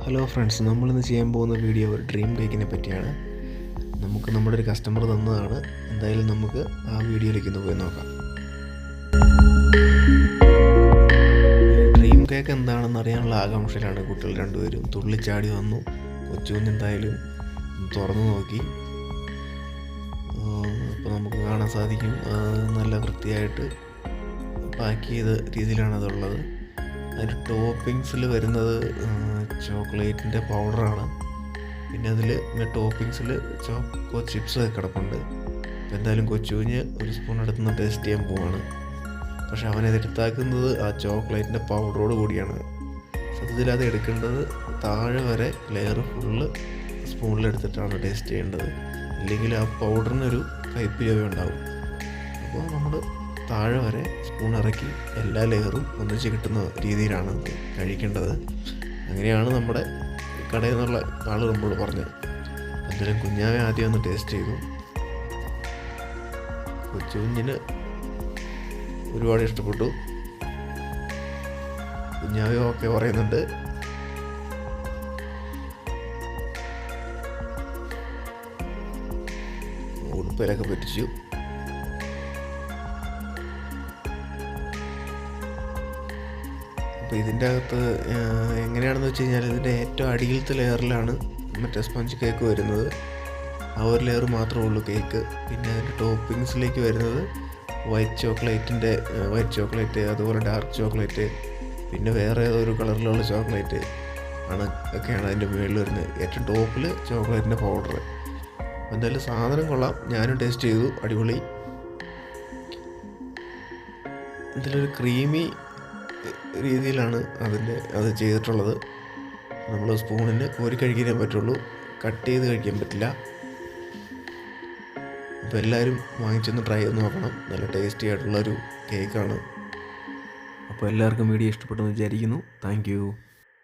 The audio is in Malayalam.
ഹലോ ഫ്രണ്ട്സ്, നമ്മളിന്ന് ചെയ്യാൻ പോകുന്ന വീഡിയോ ഒരു ഡ്രീം കേക്കിനെ പറ്റിയാണ്. നമ്മുടെ ഒരു കസ്റ്റമർ തന്നതാണ്. എന്തായാലും നമുക്ക് ആ വീഡിയോയിലേക്ക് ഒന്ന് പോയി നോക്കാം. ഡ്രീം കേക്ക് എന്താണെന്ന് അറിയാനുള്ള ആകാംക്ഷയിലാണ് കുട്ടികൾ രണ്ടുപേരും. തുള്ളിച്ചാടി വന്നു. കൊച്ചുകുഞ്ഞ് എന്തായാലും തുറന്നു നോക്കി. അപ്പോൾ നമുക്ക് കാണാൻ സാധിക്കും നല്ല വൃത്തിയായിട്ട് പാക്ക് ചെയ്ത രീതിയിലാണ് അതുള്ളത്. അതിൽ ടോപ്പിങ്സിൽ വരുന്നത് ചോക്ലേറ്റിൻ്റെ പൗഡറാണ്. പിന്നെ അതിൽ ടോപ്പിങ്സിൽ ചോക്കോ ചിപ്സ് കിടപ്പുണ്ട്. അപ്പോൾ എന്തായാലും കൊച്ചുകുഞ്ഞ് ഒരു സ്പൂൺ എടുത്തുനിന്ന് ടേസ്റ്റ് ചെയ്യാൻ പോവാണ്. പക്ഷെ അവനത് എടുത്താക്കുന്നത് ആ ചോക്ലേറ്റിൻ്റെ പൗഡറോട് കൂടിയാണ്. സത്യത്തിൽ അത് എടുക്കേണ്ടത് താഴെ വരെ ലെയർ ഫുള്ള് സ്പൂണിലെടുത്തിട്ടാണ് ടേസ്റ്റ് ചെയ്യേണ്ടത്. ഇല്ലെങ്കിൽ ആ പൗഡറിനൊരു കയ്പ്പ് ഉണ്ടാവും. അപ്പോൾ നമ്മൾ താഴെ വരെ സ്പൂൺ ഇറക്കി എല്ലാ ലെയറും ഒന്നിച്ച് കിട്ടുന്ന രീതിയിലാണ് കഴിക്കേണ്ടത്. അങ്ങനെയാണ് നമ്മുടെ കടയിൽ നിന്നുള്ള ആൾ നമ്മളോട് പറഞ്ഞത്. എന്തായാലും കുഞ്ഞാവെ ആദ്യം ഒന്ന് ടേസ്റ്റ് ചെയ്തു. കൊച്ചുകുഞ്ഞിന് ഒരുപാട് ഇഷ്ടപ്പെട്ടു. കുഞ്ഞാവെ ഒക്കെ പറയുന്നുണ്ട്. ഉടുപ്പിലൊക്കെ പറ്റിച്ചു. അപ്പോൾ ഇതിൻ്റെ അകത്ത് എങ്ങനെയാണെന്ന് വെച്ച് കഴിഞ്ഞാൽ ഇതിൻ്റെ ഏറ്റവും അടിയിലത്തെ ലെയറിലാണ് മറ്റേ സ്പഞ്ച് കേക്ക് വരുന്നത്. ആ ഒരു ലെയർ മാത്രമേ ഉള്ളൂ കേക്ക്. പിന്നെ അതിൻ്റെ ടോപ്പിങ്സിലേക്ക് വരുന്നത് വൈറ്റ് ചോക്ലേറ്റ്, അതുപോലെ ഡാർക്ക് ചോക്ലേറ്റ്, പിന്നെ വേറെ ഏതൊരു കളറിലുള്ള ചോക്ലേറ്റ് ഒക്കെയാണ് അതിൻ്റെ മുകളിൽ വരുന്നത്. ഏറ്റവും ടോപ്പിൽ ചോക്ലേറ്റിൻ്റെ പൗഡർ. എന്തായാലും സാധനം കൊള്ളാം. ഞാനും ടേസ്റ്റ് ചെയ്തു. അടിപൊളി. ഇതിലൊരു ക്രീമി രീതിയിലാണ് അത് ചെയ്തിട്ടുള്ളത്. നമ്മൾ സ്പൂണിന് കോരി കഴിക്കാനേ പറ്റുള്ളൂ, കട്ട് ചെയ്ത് കഴിക്കാൻ പറ്റില്ല. അപ്പോൾ എല്ലാവരും വാങ്ങിച്ചൊന്ന് ട്രൈ ചെയ്ത് നോക്കണം. നല്ല ടേസ്റ്റി ആയിട്ടുള്ളൊരു കേക്കാണ്. അപ്പോൾ എല്ലാവർക്കും വീഡിയോ ഇഷ്ടപ്പെട്ടെന്ന് വിചാരിക്കുന്നു. Thank you.